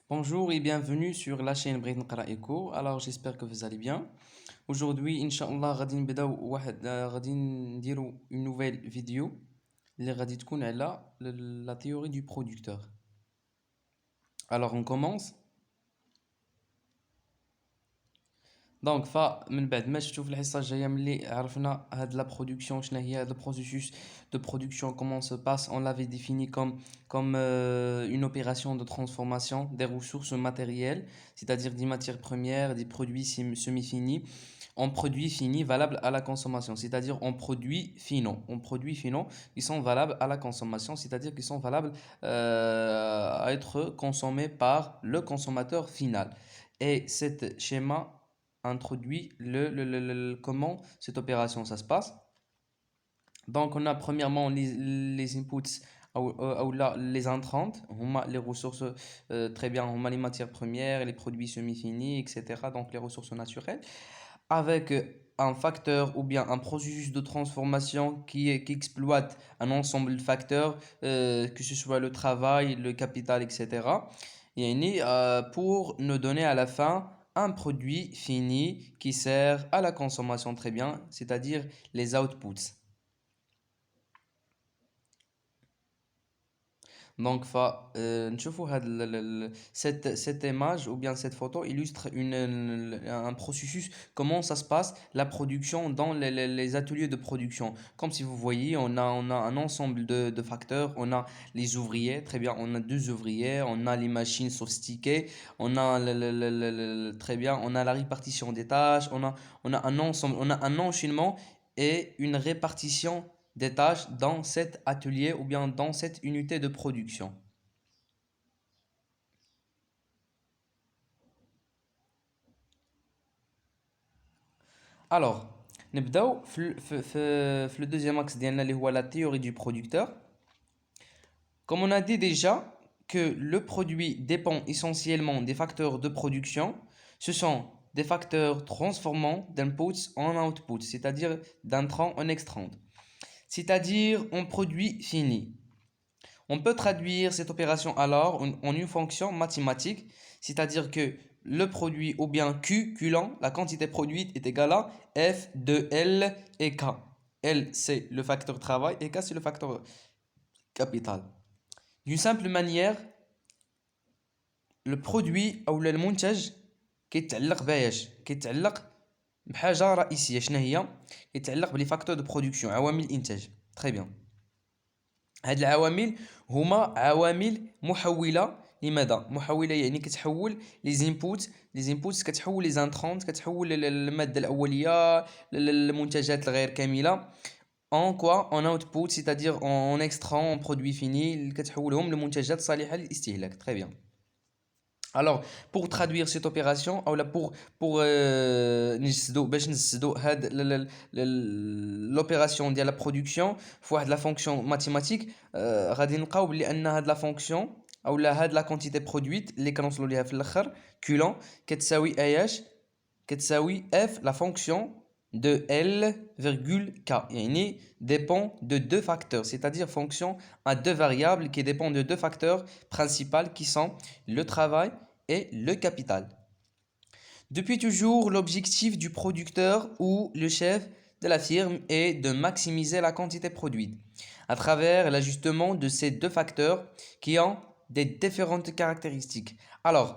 Bonjour et bienvenue sur la chaîne Bright Nqra Eco. Alors j'espère que vous allez bien. Aujourd'hui, Inch'Allah, غادي نديرو une nouvelle vidéo اللي غادي تكون على la théorie du producteur. Alors on commence. دونك فمن بعد ما شفتوا في الحصه الجايه ملي عرفنا هاد لا برودكسيون شنو هي هاد البروسيسوس de production comment se passe, on l'avait défini comme une opération de transformation des ressources matérielles, c'est-à-dire des matières premières, des produits semi-finis en produits finis valables à la consommation, c'est-à-dire en produits finaux qui sont valables à la consommation, c'est-à-dire qui sont valables à être consommés par le consommateur final. Et cet schéma introduit comment cette opération ça se passe. Donc on a premièrement les inputs ou là, les entrantes, les ressources très bien, on a les matières premières, les produits semi-finis, etc. Donc les ressources naturelles, avec un facteur ou bien un processus de transformation qui exploite un ensemble de facteurs, que ce soit le travail, le capital, etc. Pour nous donner à la fin un produit fini qui sert à la consommation très bien, c'est-à-dire les outputs. Donc, cette image ou bien cette photo illustre un processus, comment ça se passe, la production dans les ateliers de production. Comme si vous voyez, on a un ensemble de facteurs, on a les ouvriers, très bien, on a deux ouvriers, on a les machines sophistiquées, on a très bien, on a la répartition des tâches, on a un ensemble, on a un enchaînement et une répartition des tâches dans cet atelier ou bien dans cette unité de production. Alors, نبداو في le deuxième axe ديالنا اللي هو la théorie du producteur. Comme on a dit déjà que le produit dépend essentiellement des facteurs de production, ce sont des facteurs transformants d'inputs en outputs, c'est-à-dire d'intrants en extrants, c'est-à-dire en produit fini. On peut traduire cette opération alors en une fonction mathématique, c'est-à-dire que le produit ou bien Q, Qlant, la quantité produite est égale à F de L et K. L c'est le facteur travail et K c'est le facteur capital. D'une simple manière, le produit ou المنتج كيتعلق بايش كيتعلق بحاجة رئيسية شنو هي كيتعلق بلي فاكتور دو برودكسيون عوامل الانتاج. très bien. هاد العوامل هما عوامل محوله. لماذا محوله؟ يعني كتحول لي زينبوت كتحول لي زانترونت كتحول الماده الاوليه للمنتجات الغير كامله en quoi en output, c'est-à-dire en extrait en produit fini كتحولهم لمنتجات صالحه للاستهلاك. très bien. Alors, pour traduire cette opération, ou là pour باش نجسدو هاد l'opération ديال la production فواحد la fonction mathématique, غادي نلقاو بلي ان هاد la fonction او لا هاد la quantité produite اللي كنوصلوا ليها في الاخر كولون كتساوي اياش كتساوي f la fonction de L virgule K يعني dépend de deux facteurs, c'est-à-dire fonction à deux variables qui dépendent de deux facteurs principaux qui sont le travail et le capital. Depuis toujours, l'objectif du producteur ou le chef de la firme est de maximiser la quantité produite à travers l'ajustement de ces deux facteurs qui ont des différentes caractéristiques. Alors,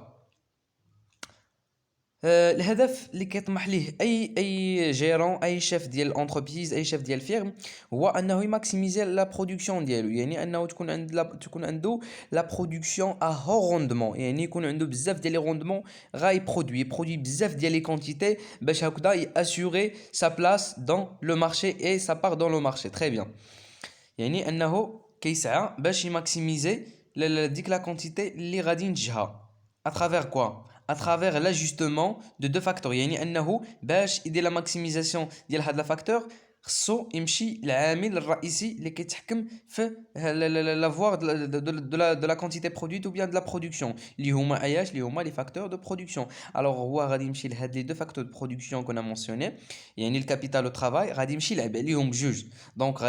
الهدف اللي كيطمح ليه اي جيرون اي شيف ديال انتربريز اي شيف ديال فيرم هو انه يماكسيميزي لا برودكسيون ديالو، يعني انه تكون عنده لا برودكسيون ا هو روندمون، يعني يكون عنده بزاف ديال لي روندمون غاي برودوي بزاف ديال لي كونتيتي باش هكذا ياسوري سا بلاس دون لو مارشي اي سا بار دون لو مارشي. تري بيان، يعني انه كيسعى باش يماكسيميزي ديك لا كونتيتي اللي غادي ينتجها à travers quoi à travers l'ajustement de deux facteurs. يعني انه باش يدير لا ماكسيميزاسيون ديال هاد لا فاكتور خصو يمشي العامل الرئيسي اللي كيتحكم في لافوار de la quantité produite ou bien de la production اللي هما اياش اللي هما les facteurs de production. Alors هو غادي يمشي لهاد les deux facteurs de production qu'on a mentionné يعني الكابيتال والترافاي غادي يمشي يلعب عليهم بجوج. دونك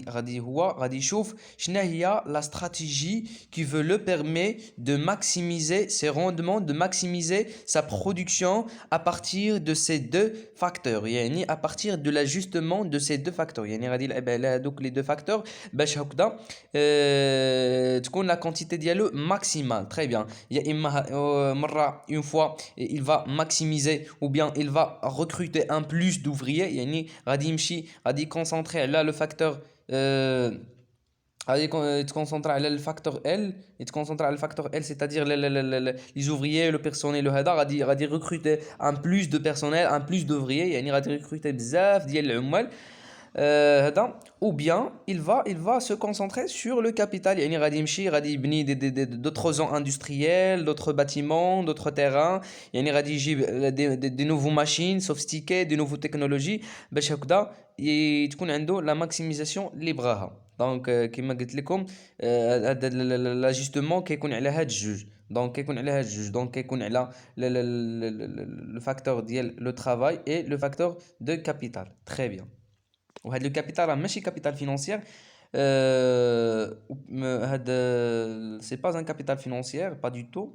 غادي هو غادي يشوف شنو هي la stratégie qui veut le permet de maximiser ses rendements, de maximiser sa production à partir de ces deux facteurs يعني à partir de l'ajustement de ces deux facteurs يعني غادي يلعب على هذوك les deux facteurs باش هكذا تكون la quantité ديالو maximale. Très bien. يا اما مرة une fois il va maximiser ou bien il va recruter un plus d'ouvriers يعني غادي يمشي غادي يكونسونطري على le facteur غادي يتكونسونطرا على الفاكتور ال يتكونسونطرا على الفاكتور ال c'est-à-dire les ouvriers le personnel وهذا غادي recruter un plus de personnel un plus d'ouvriers يعني غادي recruter بزاف ديال العمال هذا ou bien il va se concentrer sur le capital يعني غادي يمشي غادي يبني d'autres zones industrielles d'autres bâtiments d'autres terrains يعني غادي يجيب des nouveaux machines sophistiquées des nouveaux technologies باش هكذا تكون عنده la maximisation اللي بغاها. دونك كما قلت لكم هذا لاجستمون كيكون على هاد الجوج دونك كيكون على هاد الجوج دونك كيكون على لو فاكتور ديال لو ترافاي اي لو فاكتور دو كابيتال. تري بيان. وهاد لو كابيتال راه ماشي كابيتال فينانسيير هاد سي با ان كابيتال فينانسيير با دو تو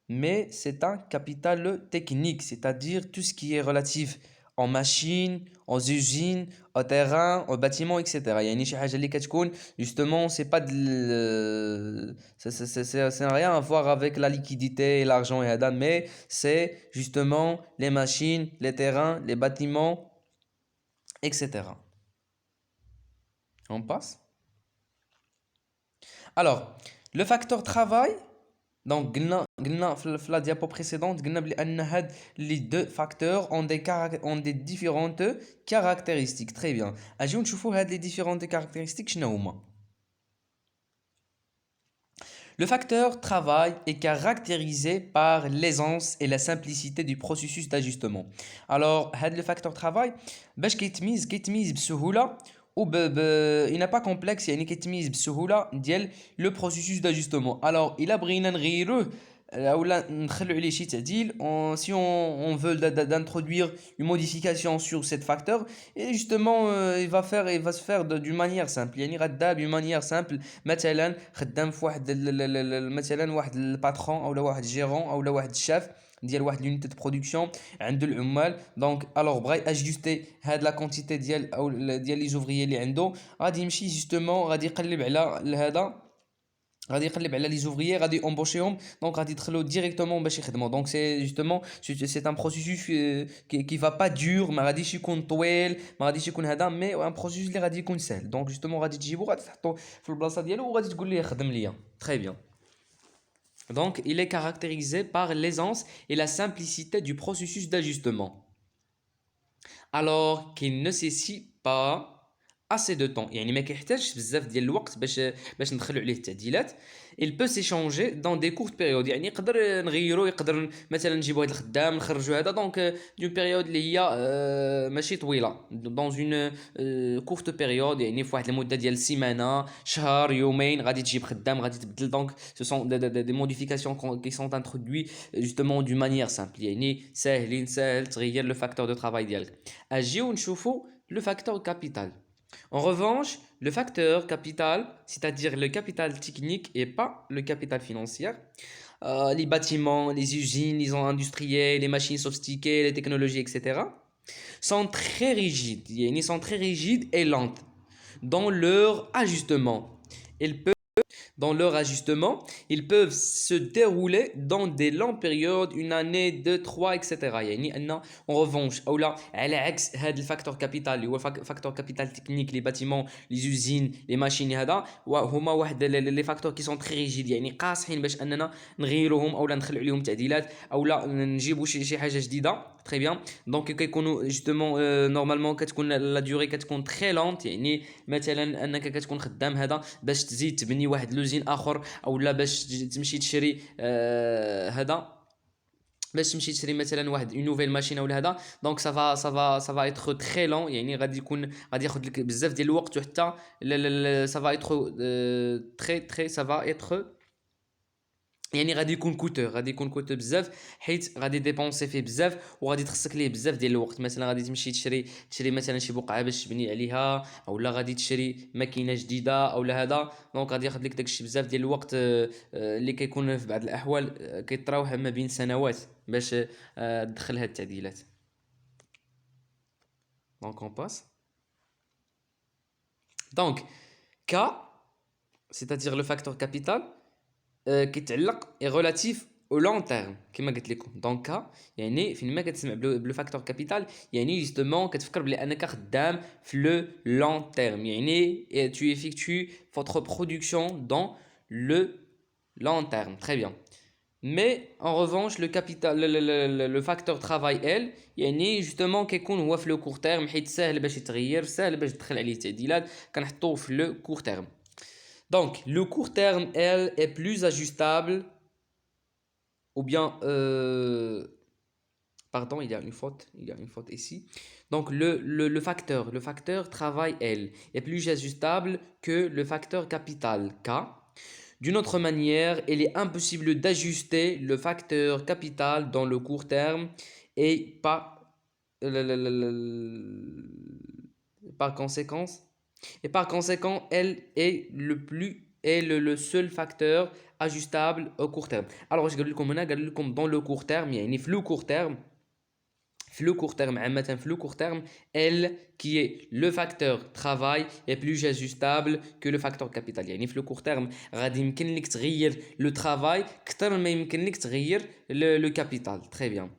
mais c'est un capital technique, c'est-à-dire tout ce qui est relatif en machines, en usines, au terrain, au bâtiment, etc. يعني شي حاجة اللي كتكون justement c'est pas ça n'a rien à voir avec la liquidité et l'argent et هذا mais c'est justement les machines, les terrains, les bâtiments, etc. On passe. Alors, le facteur travail. Donc, قلنا في la diapo précédente قلنا بلي ان هاد les deux facteurs ont des différentes caractéristiques. Très bien. اجيو نشوفوا هاد les différentes caractéristiques شنو هما. Le facteur travail est caractérisé par l'aisance et la simplicité du processus d'ajustement. Alors, هاد le facteur travail باش كيتميز بسهولة il n'a pas complexe يعني كيتميز بسهولة ديال لو بروسيسوس داجستمون. alors الا بغينا نغيروه اولا نخلو عليه شي تعديل si on veut d'introduire une modification sur cet facteur et justement il va se faire d'une manière simple يعني غدا d'une manière simple. مثلا خدام في واحد مثلا واحد الباترون اولا واحد جيرون اولا واحد الشاف ديال واحد لونيتي دو برودكسيون عنده العمال دونك الوغ بغا اجوستي هاد لا كونتيتي ديال او ديال لي زوفريي اللي عنده غادي يمشي جوستومون غادي يقلب على هذا غادي يقلب على لي زوفريي غادي امبوشيهم دونك غادي يدخلوا ديريكتومون باش يخدموا دونك سي جوستومون سي ان بروسيسوس كي فا با دور ما غاديش يكون طويل ما غاديش يكون هذا مي ان بروسيسوس اللي غادي يكون سهل دونك جوستومون غادي تجيبو غادي تحطو في البلاصه ديالو وغادي تقول ليه خدم ليا تري بيان. Donc, il est caractérisé par l'aisance et la simplicité du processus d'ajustement. Alors qu'il ne nécessite pas assez de temps. يعني ما كيحتاجش بزاف ديال الوقت باش ندخلوا عليه التعديلات. Il peut s'échanger dans des courtes périodes. يعني يقدر نغيرو يقدر مثلا نجيبو هذا الخدام نخرجو هذا دونك دون بيريود اللي هي ماشي طويله dans une courte période يعني في واحد المده ديال سيمانه شهر يومين غادي تجيب خدام غادي تبدل دونك ce sont des modifications qui sont introduites justement d'une manière simple يعني سهل تغير le facteur de travail ديالك. اجيو نشوفو le facteur capital. En revanche, le facteur capital, c'est-à-dire le capital technique et pas le capital financier, les bâtiments, les usines, les zones industrielles, les machines sophistiquées, les technologies, etc., sont très rigides, ils sont très rigides et lentes dans leur ajustement. Ils peuvent se dérouler dans des longues périodes, une année, 2, 3, etc. يعني أن en revanche أو لا على عكس هذا الفاكتور كابيتال اللي هو فاكتور كابيتال تكنيك لي باتيمون لي زوزين لي ماشين هذا هما واحد لي فاكتور كي سون تري ريجيد يعني قاصحين باش أننا نغيروهم أو لا ندخلوا عليهم تعديلات أو لا نجيبوا شي حاجة جديدة. Très bien. Donc كيكونوا justement normalement كتكون لا ديوري كتكون تري لونت يعني مثلا انك كتكون خدام هذا باش تزيد تبني واحد لوزين اخر او لا باش تمشي تشري هذا باش تمشي تشري مثلا واحد اون نوفيل ماشين ولا هذا دونك سافا اتر تري لون يعني غادي ياخذ لك بزاف ديال الوقت وحتى سافا اتر تري سافا اتر يعني غادي يكون كوتو بزاف حيت غادي ديبونسي فيه بزاف وغادي تخصك ليه بزاف ديال الوقت مثلا غادي تمشي تشري مثلا شي بقعه باش تبني عليها اولا غادي تشري ماكينه جديده اولا هذا دونك غادي ياخذ لك داكشي بزاف ديال الوقت اللي كيكون في بعض الاحوال كيتراوح ما بين سنوات باش تدخل هاد التعديلات دونك اون باس دونك كا c'est-à-dire le facteur capital كيتعلق اي ريلاتيف او لون تيرم كما قلت لكم دونك يعني فين ما كتسمع بلو فاكتور كابيتال يعني جوستومون كتفكر بلي انك خدام في لو لون تيرم يعني tu effectues votre production dans le long terme très bien mais en revanche le capital le facteur travail elle يعني justement كيكون هو في لو كور تيرم حيت ساهل باش يتغير ساهل باش تدخل عليه تعديلات كنحطوه في لو كور تيرم. Donc, le court terme, elle, est plus ajustable, ou bien, pardon, il y a une faute ici. Donc, le facteur travail, elle, est plus ajustable que le facteur capital, K. D'une autre manière, il est impossible d'ajuster le facteur capital dans le court terme et par conséquent, elle est le seul facteur ajustable au court terme. Alors, je vais vous dire dans le court terme, il y a une flou court terme. Flou court terme, elle qui est le facteur travail est plus ajustable que le facteur capital. يعني في le court terme غادي يمكن لك تغير le travail كتر ما يمكن لك تغير le capital. Très bien.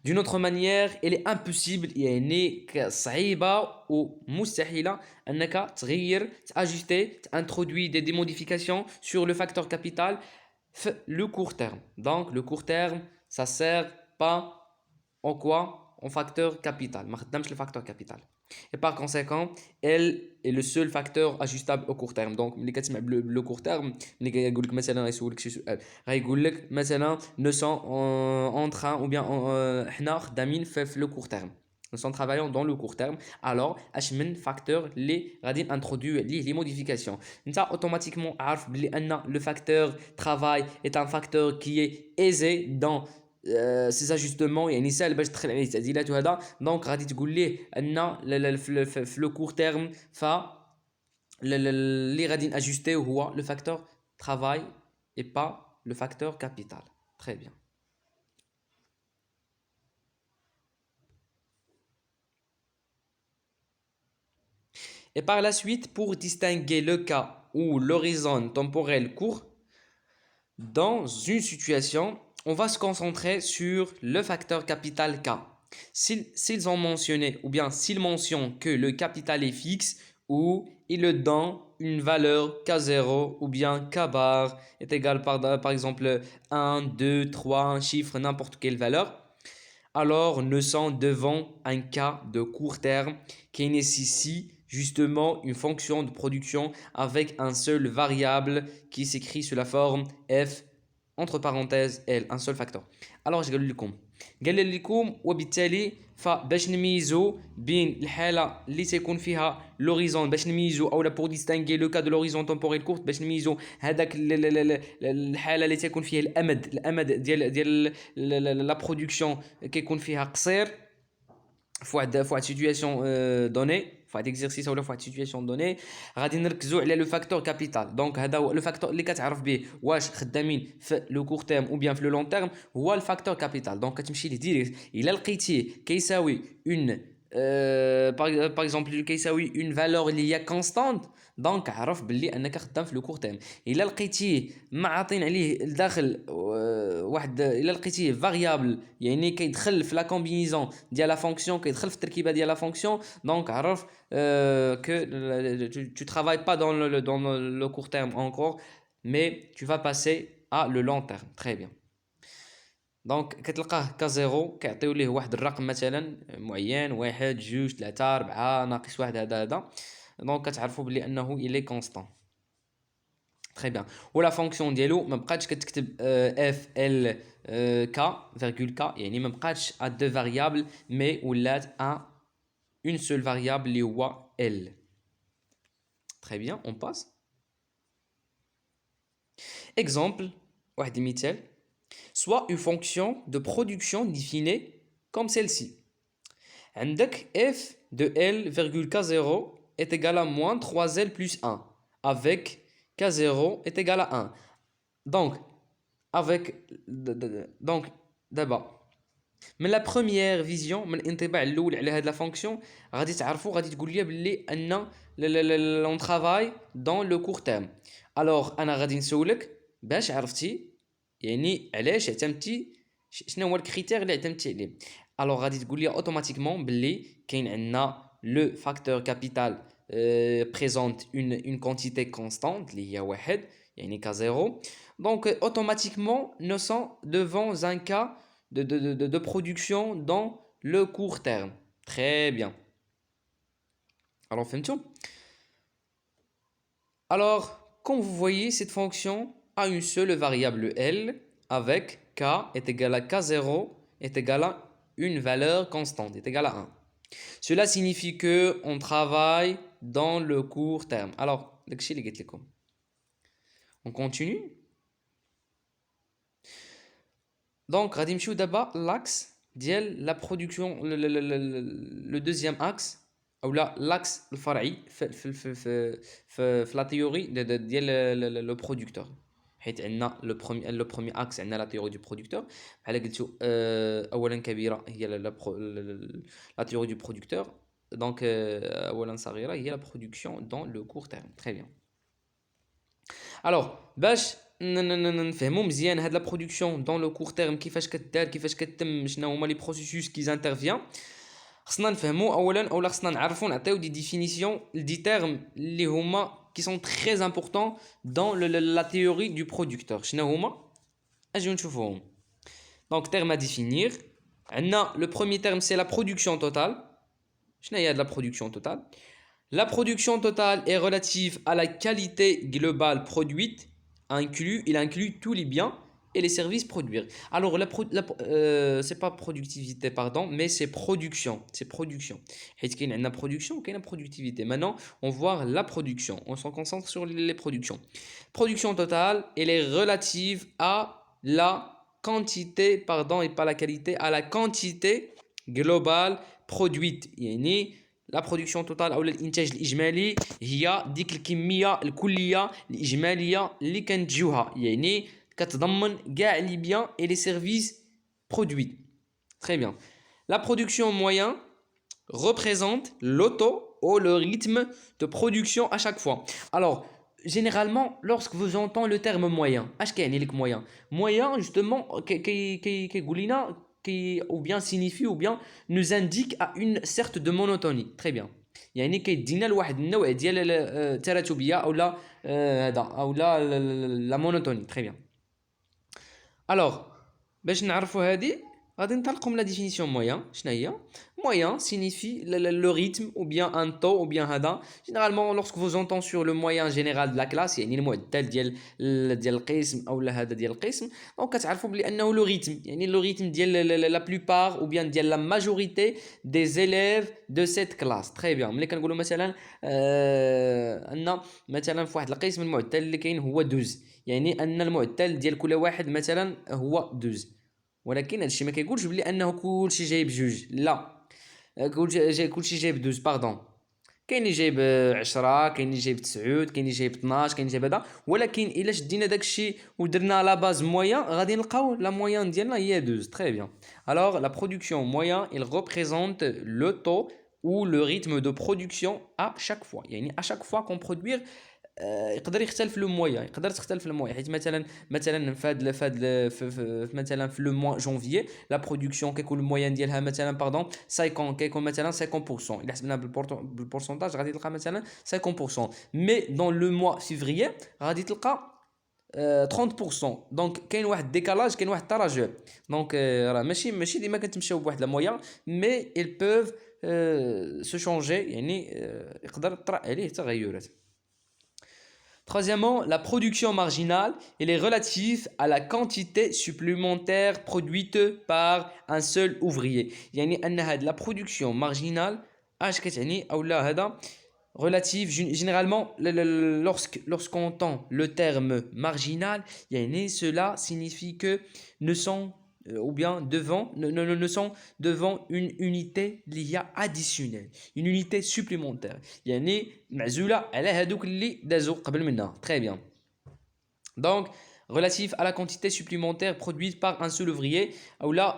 D'une autre manière, il est impossible يعني صعيبة ومستحيلة أنك تغير تajuster تintroduire des modifications sur le facteur capital في le court terme. Donc le court terme, ça sert pas en quoi? En facteur capital. ما خدامش le facteur capital. Et par conséquent, elle est le seul facteur ajustable au court terme. Donc ملي كتسمع le court terme ملي كيقول لك مثلا غيسولك شي سؤال غيقول لك مثلا nous sommes en train ou bien حنا خدامين في le court terme. Nous sommes travaillant dans le court terme. Alors اش من facteur اللي غادي introduire ليه les modifications. انت automatiquement عارف بلي ان le facteur travail est un facteur qui est aisé dans سي اجوستمون يعني ساهل باش تدخل عليه تعديلات وهذا دونك غادي تقول ليه ان في لو كور تيرم ف اللي غادي ناجوستيو هو لو فاكتور travail et pas le facteur capital. Très bien. Et par la suite, pour distinguer le cas où l'horizon temporel court dans une situation, on va se concentrer sur le facteur capital K. S'ils ont mentionné ou bien s'ils mentionnent que le capital est fixe ou ils le donnent une valeur K0 ou bien K bar est égal par exemple 1, 2, 3, un chiffre, n'importe quelle valeur, alors nous sommes devant un cas de court terme qui nécessite justement une fonction de production avec un seul variable qui s'écrit sous la forme f entre parenthèses L, un seul facteur. Alors je قال لكم وبالتالي فباش نميزو بين الحاله اللي تيكون فيها لوريزون باش نميزو اولا بور ديستانغي لو كا دو لوريزون تمبوريل كورت باش نميزو هذاك الحاله اللي تيكون فيها الامد ديال لا برودكسيون كيكون فيها قصير في واحد سيتوياسيون دوني في واحد اكزرسيس ولا في واحد سيتوياسيون دوني غادي نركزوا على لو فاكتور كابيتال دونك هذا هو لو فاكتور اللي كتعرف به واش خدامين في لو كور تيرم او بيان في لو لون تيرم هو الفاكتور كابيتال دونك كتمشي ليه ديريكت الا لقيتيه كيساوي اون باغ اكزومبل كيساوي اون فالور اللي هي كونستانت دونك عرف باللي انك خدام في لو كور تيرم الا لقيتيه ما عاطين عليه الداخل واحد الا لقيتيه فاريابل يعني كيدخل في لا كومبينيزون ديال لا فونكسيون كيدخل في التركيبه ديال لا فونكسيون دونك عرف que tu travailles pas dans le court terme encore mais tu vas passer à le long terme. Très bien. دونك كتلقاه كزيرو كيعطيو ليه واحد الرقم مثلا معين 1 2 3 4 ناقص 1 هذا دونك كتعرفوا بلي انه الي كونستان. Très bien. Ou la fonction ديالو ما بقاتش كتكتب f l k virgule k يعني ما بقاتش à deux variables mais ولات à une seule variable اللي هو l. Très bien, on passe. Exemple, واحد المثال. Soit une fonction de production définie comme celle-ci. عندك f de l virgule k0 est égal à moins 3l plus 1 avec k0 est égal à 1. Donc, donc d'abord, من la première vision من الانطباع الاول على هذه لا فونكسيون غادي تعرفوا غادي تقول لي باللي ان لون ترافاي دون لو كور تيرم. الوغ انا غادي نسولك باش عرفتي يعني علاش اعتمدتي شنو هو الكريتير اللي اعتمدتي عليه. الوغ غادي تقول لي اوتوماتيكمون باللي كاين عندنا لو فاكتور كابيتال présente une quantité constante اللي هي واحد يعني k0. Donc automatiquement nous sommes devant un cas de production dans le court terme. Très bien. Alors, فهمتوا? Alors, comme vous voyez, cette fonction a une seule variable L avec k est égal à k0 est égal à une valeur constante, est égal à 1. Cela signifie que on travaille dans le court terme. Alors, on continue. Donc, غادي نمشيو دابا l'axe ديال la production le deuxième axe ou l'axe الفرعي في la théorie ديال le producteur. حيت عندنا le premier axe عندنا la théorie du producteur. بحال قلتو اولا كبيره هي la théorie du producteur. Donc اولا صغيره هي la production dans le court terme. Très bien. Alors باش نفهموا مزيان هاد لا برودكسيون دون لو كور تيرم كيفاش كدار كيفاش كتم شنو هما لي بروسيسوس كي زانترفيان خصنا نفهموا اولا اولا خصنا نعرفوا نعطيو دي ديفينيسيون دي تيرم اللي هما كي سون تري امبورطون دون لا تيوري دو برودكتور. شنو هما اجيو نشوفوهم. دونك تيرم ا ديفينير عندنا لو بروميير تيرم سي لا برودكسيون توتال. شنو هي هاد لا برودكسيون توتال؟ La production totale est relative à la qualité globale produite. Il inclut tous les biens et les services produits. Alors, c'est pas productivité, pardon, mais c'est production. C'est production. Il y a une production, il y a une productivité. Maintenant, on voit la production. On se concentre sur les productions. Production totale, elle est relative à la quantité, pardon, et pas la qualité, à la quantité globale produite. La production totale او الانتاج الاجمالي هي ديك الكميه الكليه الاجماليه اللي كنتجوها يعني كتضمن كاع لي بيان et les services produits. Très bien. La production moyen représente l'auto ou le rythme de production à chaque fois. Alors généralement lorsque vous entendez le terme moyen اش كيعني لك moyen moyen justement كيقول لنا ou bien signifie ou bien nous indique à une sorte de monotonie. Très bien. يعني كيدينا لواحد النوع ديال التراتبيه او لا هذا او لا مونوتوني. Très bien. Alors باش نعرفوا هذه غادي نطلقوا من لا ديفينيسيون موين. شنو هي moyen signifie le rythme ou bien un taux ou bien هذا. Généralement lorsque vous entendez sur le moyen général de la classe يعني المعدل ديال القسم او هذا ديال القسم دونك كتعرفوا بلي انه لو ريتم يعني لو ريتم ديال لا بلوبار ou bien ديال لا ماجوريتي des élèves de cette classe. Très bien. ملي كنقولوا مثلا ان مثلا في واحد القسم المعدل اللي كاين هو 12 يعني ان المعدل ديال كل واحد مثلا هو 12 ولكن هذا الشيء ما كيقولش بلي انه كلشي جايب جوج. لا كلشي جايب 12 باردون. كاين اللي جايب 10 كاين اللي جايب 9 كاين اللي جايب 12 كاين اللي جايب هذا ولكن الا شدينا داك الشيء ودرنا لا باز موين غادي نلقاو لا موين ديالنا هي 12. Très bien. Alors la production moyen il représente le taux ou le rythme de production à chaque fois يعني à chaque fois qu'on produire يقدر يختلف لو مويان يقدر تختلف المويان حيت مثلا مثلا في لو موا جونفيي لا برودكسيون كيكون المويان ديالها مثلا باردون 50 كيكون مثلا 50% الا حسبنا بالبورسونتاج غادي تلقى مثلا 50% مي دون لو موا فيفريي غادي تلقى 30%. دونك كاين واحد ديكالاج كاين واحد التراجع دونك راه ماشي ديما كنتمشاو بواحد لا مويان مي ils peuvent se changer يعني يقدر طرا عليه تغيرات. Troisièmement, la production marginale, elle est relative à la quantité supplémentaire produite par un seul ouvrier. يعني أن هاد la production marginale اش كتعني اولا هذا relative généralement lorsqu'on entend le terme marginal يعني cela signifie que ne sont ou bien devant ne sont devant une unité اللي هي additionnelle, une unité supplémentaire يعني معزولة على هذوك اللي دازوا قبل منها. Très bien. Donc, relatif à la quantité supplémentaire produite par un seul ouvrier, ou là,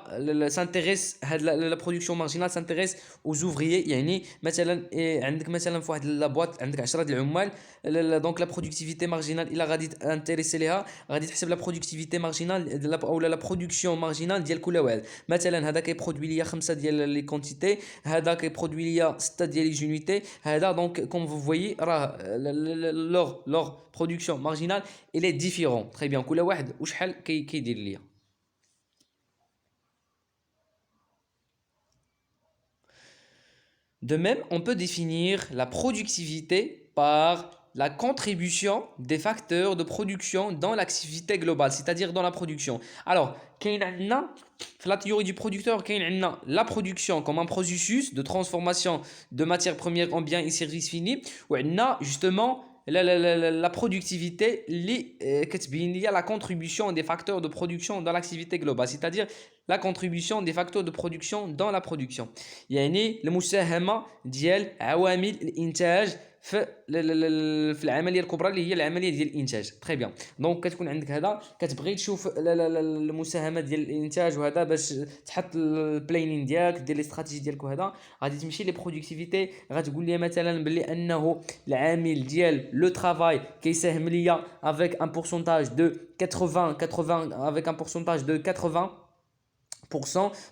s'intéresse, la production marginale s'intéresse aux ouvriers. يعني مثلا عندك مثلا في واحد لابواط عندك 10 د العمال donc la productivité marginale إلا غادي تانتيريسي ليها غادي تحسب la productivité marginale او la production marginale ديال كل واحد. مثلا هذا كيبرودوي ليا 5 ديال لي كونتيتي، هذا كيبرودوي ليا 6 ديال لي جونيتي، هذا donc comme vous voyez راه leur production marginale il est différent. Très bien. كل واحد وشحال كيدير ليا. De même, on peut définir la productivité par la contribution des facteurs de production dans l'activité globale, c'est-à-dire dans la production. Alors, كاين عندنا في la théorie du producteur كاين عندنا la production comme un processus de transformation de matières premières en biens et services finis وعندنا justement la productivité اللي كتبين ليا la contribution des facteurs de production dans l'activité globale, c'est-à-dire la contribution des facteurs de production dans la production. يعني المساهمة ديال عوامل الإنتاج في العمليه الكبرى اللي هي العمليه ديال الانتاج. تري بيان. دونك كتكون عندك هذا كتبغي تشوف المساهمه ديال الانتاج وهذا باش تحط البلانين ديالك دير الاستراتيجي ديالك وهذا غادي تمشي لي برودكتيفيتي غتقول لي مثلا باللي انه العامل ديال لو ترافاي كيساهم ليا افيك ان بورسونتاج دو 80 افيك ان بورسونتاج دو 80%.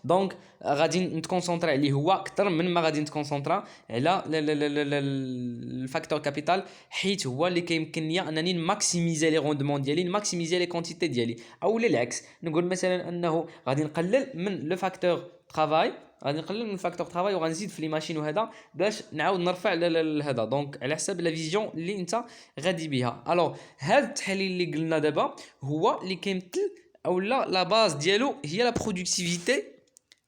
دونك غادي نتكونسونطري عليه هو اكثر من ما غادي نتكونسونطرا على الفاكتور كابيتال حيت هو اللي كيمكن ليا انني نماكسيميزي لي روندمون ديالي نماكسيميزي لي كونتيتي ديالي. او العكس نقول مثلا انه غادي نقلل من لو فاكتور ترافاي وغنزيد في لي ماشين وهذا باش نعاود نرفع هذا. دونك على حسب لا فيزيون اللي انت غادي بها. الوغ هذا التحليل اللي قلنا دابا هو اللي كيمثل او لا باز ديالو هي لا برودكتيفيتي،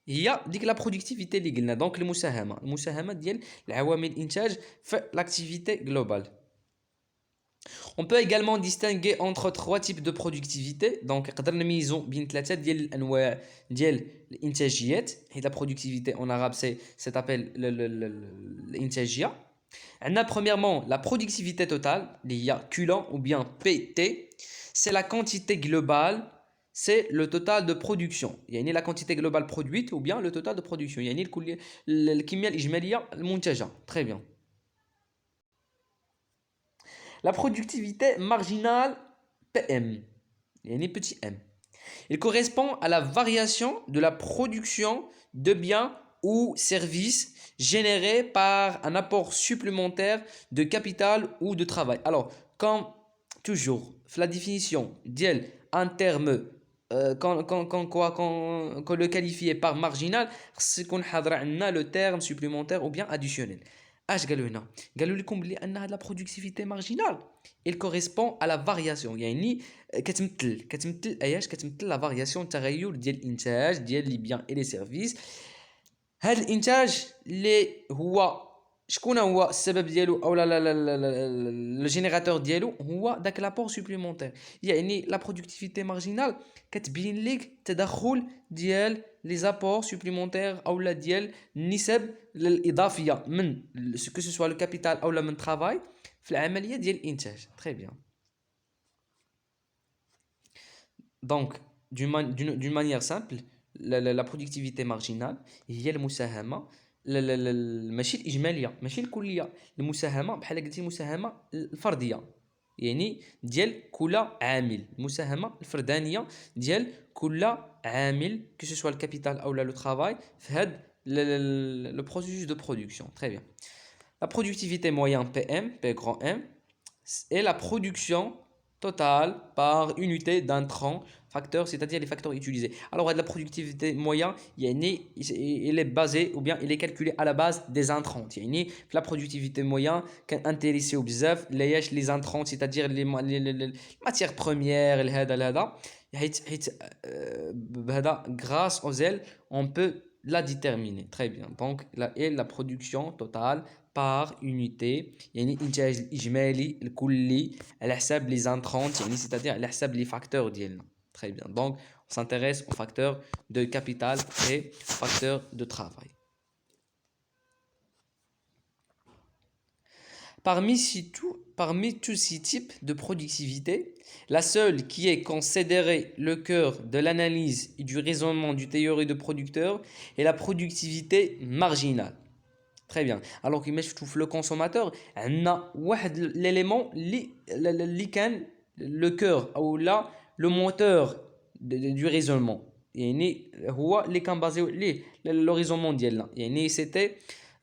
هي ديك لا برودكتيفيتي اللي قلنا. دونك المساهمه ديال العوامل الانتاج في لاكتيفيتي globale. On peut également distinguer entre trois types de productivité. Donc نقدر نميزو بين ثلاثه ديال الانواع ديال الانتاجيات حيت لا productivité en arabe c'est appelle الانتاجيه. عندنا premièrement la productivité totale اللي هي QLAN ou bien PT. C'est la quantité globale, c'est le total de production. يعني la quantité globale produite ou bien le total de production. يعني الكمية الإجمالية المنتجة. Très bien. La productivité marginale PM. يعني petit m. Il correspond à la variation de la production de biens ou services générés par un apport supplémentaire de capital ou de travail. Alors, comme toujours, la définition ديال un terme quand le qualifié par marginal خص يكون حاضر عندنا le terme supplémentaire ou bien additionnel. اش قالوا هنا؟ قالوا لكم بلي ان هاد لا برودكتيفيتي مارجينال il correspond à la variation يعني كتمثل اياش؟ كتمثل لا فارياسيون التغير ديال الانتاج ديال لي بيان اي لي سيرفيس. هاد الانتاج اللي هو شكون هو السبب ديالو او لا الجينيراتور ديالو هو داك لابور سوبليمونتير. يعني لا برودكتيفيتي مارجينال كتبين لك التدخل ديال لي زابور سوبليمونتير او لا ديال النسب الاضافيه من كو سو لو كابيتال او لا من ترافاي في العمليه ديال الانتاج. تري بيان. دونك d'une manière simple la productivité marginale هي المساهمه ماشي الاجماليه ماشي الكليه، المساهمه بحال قلتي المساهمه الفرديه يعني ديال كل عامل، المساهمه الفردانيه ديال كل عامل كو سو الكابيتال او لو ترافاي في هاد لو بروسيسوس دو برودكسيون. تري بيان. La productivité moyenne PM, P grand M, est la production totale par unité d'intrants facteurs, c'est-à-dire les facteurs utilisés. Alors, la productivité moyenne, il est basé ou bien il est calculé à la base des intrants. La productivité moyenne, quand intéressé au bzaf, les intrants, c'est-à-dire les matières premières, grâce aux ailes, on peut la déterminer. Très bien. Donc, la production totale par unité يعني الانتاج الاجمالي الكلي على حساب les intrants يعني c'est-à-dire على حساب les facteurs ديالنا. Très bien. Donc, on s'intéresse aux facteurs de capital et facteurs de travail. Parmi tous ces types de productivité, la seule qui est considérée le cœur de l'analyse et du raisonnement du théorie de producteur est la productivité marginale. Très bien. Alors que je trouve le consommateur, on a l'élément qui le cœur ou là le moteur du raisonnement. يعني هو اللي كان basé le raisonnement ديالنا. يعني c'était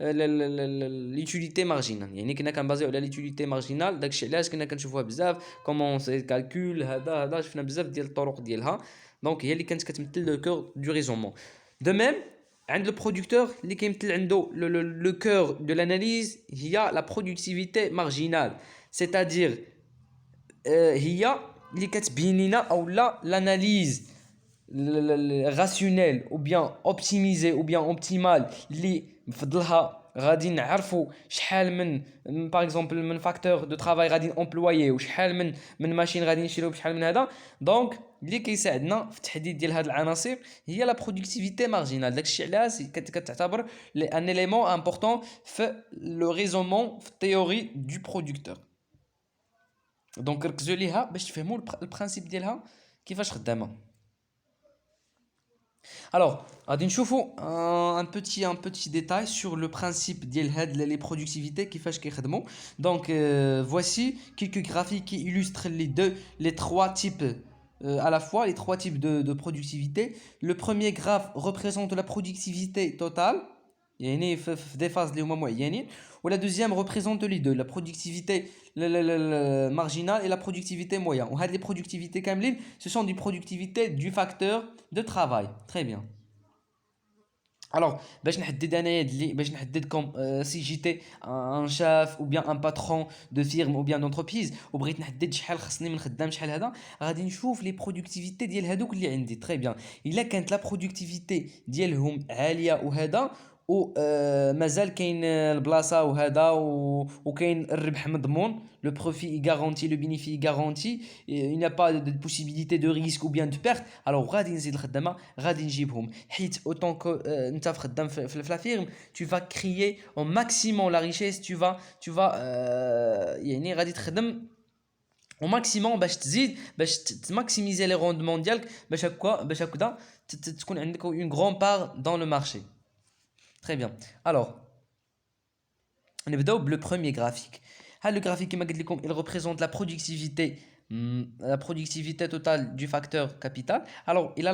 l'utilité marginale. يعني كنا كان basé على l'utilité marginale. داكشي علاش كنا كنشوفوها بزاف comment c'est calcul هذا شفنا بزاف ديال الطرق ديالها. Donc هي اللي كانت كتمثل le cœur du raisonnement. De même, le producteur اللي كيمثل عنده le cœur de l'analyse هي la productivité marginale, c'est-à-dire هي اللي كتبين لنا او لا l'analyse rationnelle ou bien optimisée ou bien optimale اللي بفضلها غادي نعرفوا شحال من باغ اكزومبل من فاكتور دو ترافاي غادي امبلويي وشحال من ماشين غادي نشريو بشحال من هذا. دونك اللي كيساعدنا في التحديد ديال هاد العناصر هي لا برودكتيفيتي مارجينال. داكشي علاش كتعتبر ان اليمون امبورطون في لو ريزونمون في التيوري دو برودكتور. دونك ركزوا ليها باش تفهموا البرانسيپ ديالها كيفاش خدامه. Alors, غادي نشوفوا un petit détail sur le principe ديال هاد les productivités كيفاش كيخدموا. Donc voici quelques graphiques qui illustrent les trois types à la fois, les trois types de productivité. Le premier graphe représente la productivité totale يعني في des phases اللي هما معينين, ولا deuxième représente les deux, la productivité marginale et la productivité moyenne. وهاد les productivités كاملين ce sont des productivités du facteur de travail. Très bien. Alors, باش نحددكم si j'étais un chef ou bien un patron de firme ou bien d'entreprise وبغيت نحدد شحال خصني من خدام شحال هذا, غادي نشوف لي برودكتيفيتي ديال هذوك اللي عندي. تري بيان. الا كانت لا برودكتيفيتي ديالهم عاليه وهذا ومازال كاين البلاصه وهذا وكاين الربح مضمون, le profit est garanti, le bénéfice est garanti, il n'y a pas de possibilité de risque ou bien de perte, alors غادي نزيد الخدامه غادي نجيبهم. حيت autant que انت خدام في la firme, tu vas créer au maximum la richesse, tu vas يعني غادي تخدم au maximum باش تزيد باش تماكسيميزي لي روندمون ديالك باش هكذا تكون عندك une grande part dans le marché. Très bien. Alors, on va le premier graphique. Le graphique, il représente la productivité totale du facteur capital. Alors, il a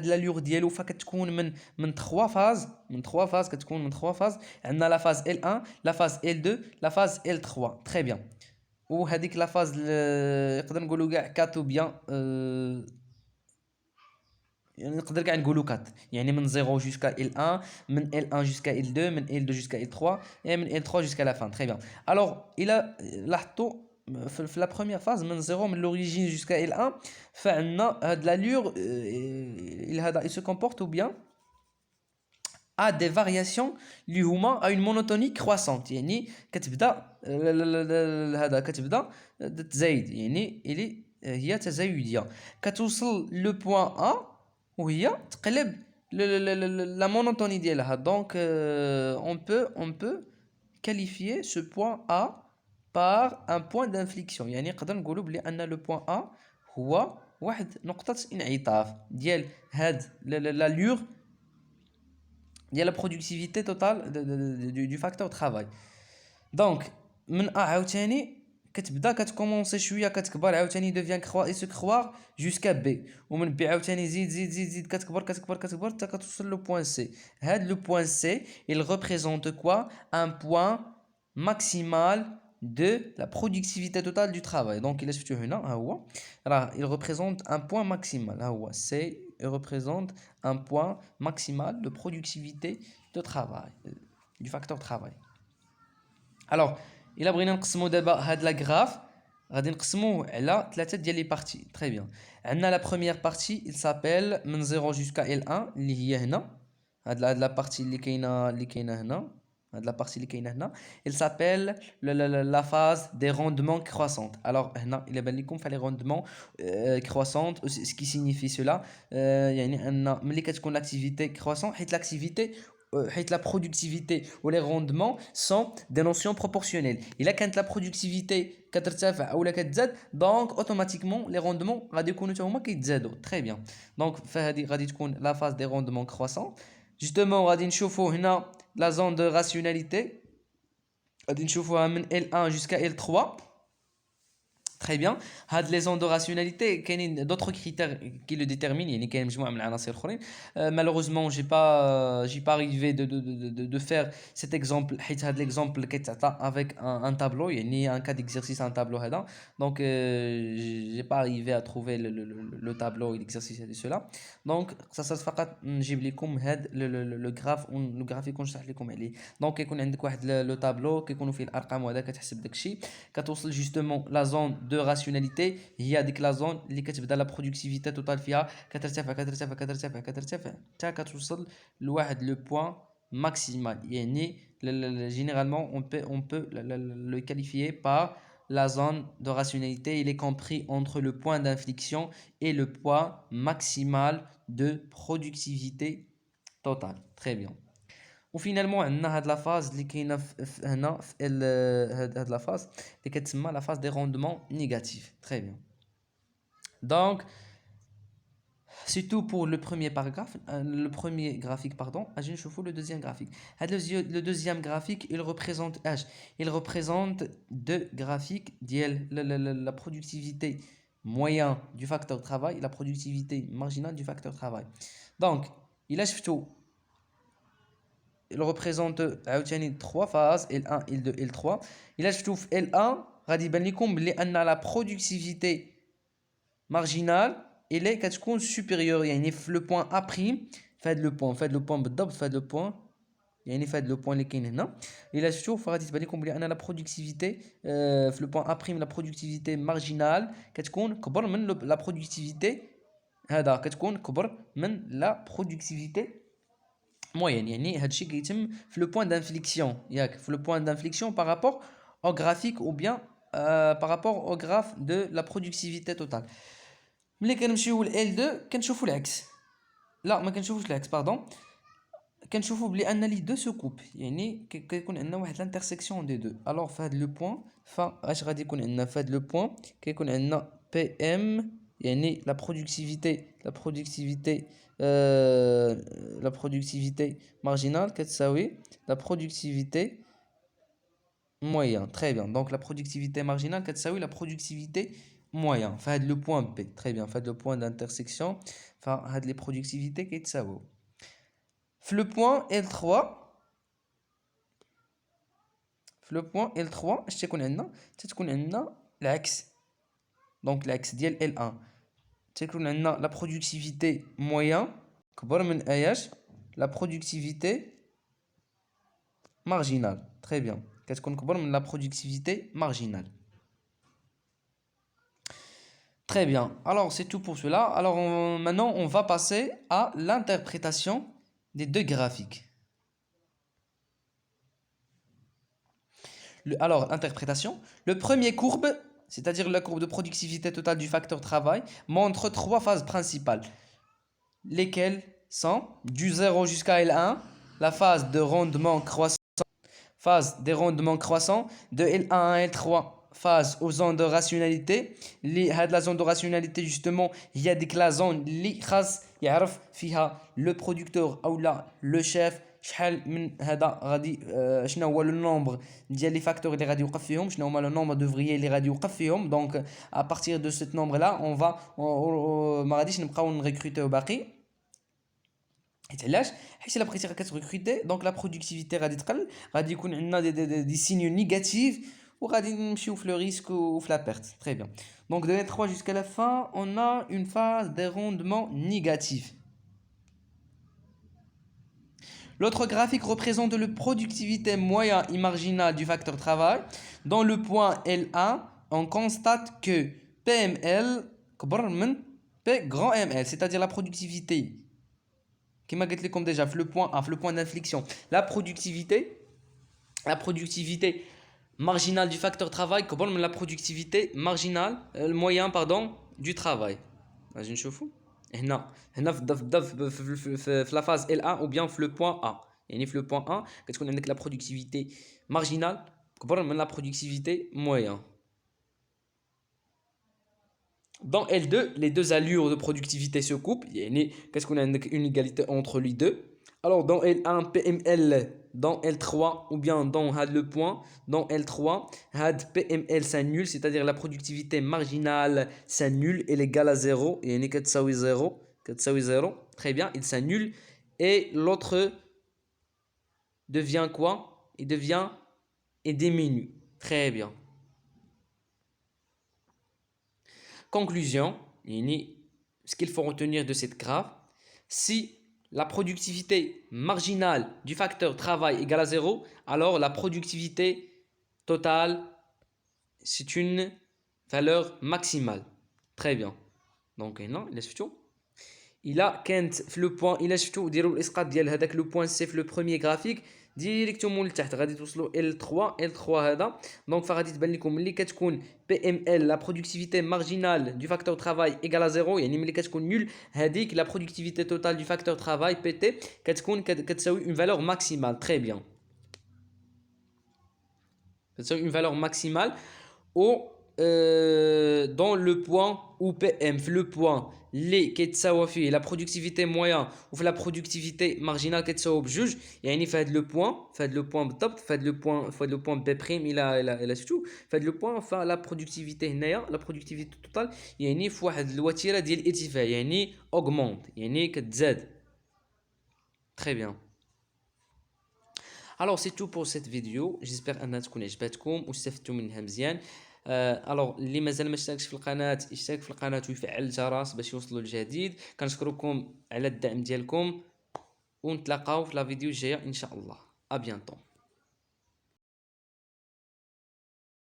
l'allure ديالو فكتكون من trois phases, كتكون من trois phases. On a la phase L1, la phase L2, la phase L3. Très bien. وهذيك la phase نقدر نقولوا كاع 4 ou bien يعني نقدر كاع نقولوا 4, يعني من 0 jusqu'à L1, من L1 jusqu'à L2, من L2 jusqu'à L3 et من L3 jusqu'à la fin. Très bien. Alors, il a لاحظتوا في la première phase من 0 من l'origine jusqu'à L1 فعندنا هاد l'allure il se comporte ou bien a des variations اللي هما à une monotonie croissante, يعني كتبدا هذا كتبدا تزايد, يعني هي تزايديه كتوصل لو بوين A وهي تقلب la monotonie ديالها. Donc on peut qualifier ce point A par un point d'inflexion, يعني نقدر نقولوا بلي ان le point A هو واحد نقطة انعطاف ديال هاد l'allure ديال la productivité totale du facteur travail. Donc من A عاوتاني كتكومونسي شويه كتكبر عاوتاني devient et se croire jusqu'à B, ومن B عاوتاني زيد كتكبر حتى كتوصل لو point C. هاد لو point C il représente quoi? Un point maximal de la productivité totale du travail. Donc, il représente un point maximal. Il représente un point maximal de productivité de travail, du facteur travail. Alors, il a بغينا نقسمو دابا هاد لا graphe غادي نقسموه على ثلاثه ديال لي بارتي. Très bien. عندنا la première partie, il s'appelle من 0 jusqu'à L1 اللي هي هنا. هاد لا بارتي اللي كاينه هنا. هاد لا بارتي اللي كاينه هنا. Il s'appelle la phase des rendements croissants. Alors هنا il بان لكم فالي rendements croissants, ce qui signifie cela يعني ان ملي كتكون l'activité croissant حيت l'activité la productivité ou les rendements sont des notions proportionnelles. Et là, quand la productivité donc automatiquement les rendements très bien. Donc la phase des rendements croissants. Justement, on va la zone de rationalité. On va L1 jusqu'à L3. Très bien. Les zones de rationalité, il y a d'autres critères qui le déterminent. Malheureusement, j'ai pas arrivé de faire cet exemple. L'exemple avec un tableau, il y a un cas d'exercice, un tableau. Donc, j'ai pas arrivé à trouver le tableau et l'exercice de cela. Donc, ça se fait le graphe le graphique qu'on شرح لكم عليه. Donc, يكون عندك واحد le tableau كيكونوا فيه الارقام وهذا كتحسب داكشي كتوصل justement la zone de rationalité هي ديك la zone اللي كتبدا la productivité totale فيها كترتفع حتى كتوصل لواحد le point maximal. يعني généralement on peut le qualifier par la zone de rationalité. Il est compris entre le point d'inflexion et le point maximal de productivité totale. Très bien. وفينالمون عندنا هاد لا فاز اللي كاينه هنا في هاد لا فاز اللي كتسمى لا فاز دي روندمون نيجاتيف. Très bien. Donc c'est tout pour le premier paragraphe, le premier graphique pardon. اجي نشوفوا le deuxième graphique. Le deuxième graphique il représente deux graphiques ديال la productivité moyen du facteur travail et la productivité marginale du facteur travail. Donc il a شفتوا il représente trois phases L1 L2 L3. Il a شفتوا في L1 غادي يبان لكم بلي ان la productivité marginale elle est كتكون supérieure يعني في le point A prime فهاد لو بوين بالضبط فهاد لو بوين يعني فهاد لو بوين اللي كاين هنا. الا شفتوا فغادي تبان لكم بلي ان la productivité في le point A prime la productivité marginale كتكون كبر من la productivité هذا كتكون كبر من la productivité moyenne. يعني هادشي كيتم في le point d'inflexion ياك في le point d'inflexion par rapport au graphique ou bien par rapport au graphe de la productivité totale. ملي كنمشيو ل L2 كنشوفوا العكس. لا ما كنشوفوش العكس باردون. كنشوفوا بلي ان لي دو سو كوب يعني كيكون عندنا واحد لانترسيكسيون دي دو. الوغ في هذا لو بوين اش غادي يكون عندنا في هذا لو بوين كيكون عندنا بي ام يعني لا productivité marginale كتساوي la productivité moyen. Très bien. Donc la productivité marginale كتساوي la productivité moyen. فهاد le point B. Très bien. فهاد le point d'intersection فهاد les productivités كيتساويو. في le point L3 اش تيكون عندنا تتكون عندنا العكس. دونك العكس ديال L1 تيكون عندنا la productivité moyen كبر من اياش la productivité marginale. Très bien. كتكون كبر من la productivité marginale. Très bien. Alors c'est tout pour cela. Alors maintenant on va passer à l'interprétation des deux graphiques. Alors l'interprétation. Le premier courbe, c'est-à-dire la courbe de productivité totale du facteur travail, montre trois phases principales, lesquelles sont du 0 jusqu'à L1, la phase de rendement croissant, phase des rendements croissants, de L1 à L3, phase aux zones de rationalité. La zone de rationalité justement il y a la zone اللي خاص يعرف فيها le producteur ou là le chef شحال من هذا غادي شنو هو لو نومبر ديال لي فاكتور اللي غادي يوقف فيهم شنو هما لو نومبر دوفريي اللي غادي يوقف فيهم. دونك à partir de ce nombre là on va ما غاديش نبقاو نريكروتيو باقي حيت علاش حيت الا بقيتي كتريكروتي دونك لا برودكتيفيتي غادي تقل غادي يكون عندنا دي سينيو نيجاتيف وغادي نمشيو في le risque ou في la perte. Très bien. Donc de N3 jusqu'à la fin, on a une phase des rendements négatifs. L'autre graphique représente le productivité moyen et marginal du facteur travail. Dans le point L1, on constate que PML كبر من P grand ML, c'est-à-dire la productivité. Qui m'a dit comme déjà, le point A, le point d'inflexion. La productivité marginale du facteur travail, comme la productivité marginale, le moyen, pardon, du travail. Vas-y, نشوفوا. هنا في la phase L1 ou bien في le point A. يعني في le point A, qu'est-ce qu'on a avec la productivité marginale, comme la productivité moyen. Dans L2, les deux allures de productivité se coupent. Qu'est-ce qu'on a une égalité entre les deux? Alors dans L1, PML, dans L3, ou bien dans le point, dans L3, PML s'annule, c'est-à-dire la productivité marginale s'annule, elle est égale à 0, et il 0, 0. Très bien, il s'annule. Et l'autre devient quoi? Il diminue. Très bien. Conclusion, ce qu'il faut retenir de cette graphe, si la productivité marginale du facteur travail égale à 0, alors la productivité totale, c'est une valeur maximale. Très bien. Donc, non, il est tout. Il a quand le point, il est tout, dire le point c'est le premier graphique. ديريكتومون لتحت غادي توصلوا L3 هذا دونك فغادي تبان لكم ملي كتكون PML la productivité marginale du facteur travail égale à 0 يعني ملي كتكون nul هذيك la productivité totale du facteur travail PT كتساوي une valeur maximale. Très bien, كتساوي une valeur maximale au dans le point où PM le point اللي كيتساوى فيه la productivité moyen وفي la productivité marginale كيتساوى بجوج يعني في هذا لو بوين بالضبط في هذا لو بوين بي بريم الى شفتو في هذا لو بوين فلا productivité هنايا la productivité totale يعني في واحد الوتيره ديال الارتفاع يعني augmente يعني كتزاد. Très bien. Alors c'est tout pour cette vidéo, j'espère انها تكون عجبتكم واستفدتوا منها مزيان. الوغ اللي مازال ما اشتركش في القناه يشترك في القناه ويفعل الجرس باش يوصلوا الجديد. كنشكركم على الدعم ديالكم ونتلاقاو في لا فيديو الجايه ان شاء الله. ا بيانتو.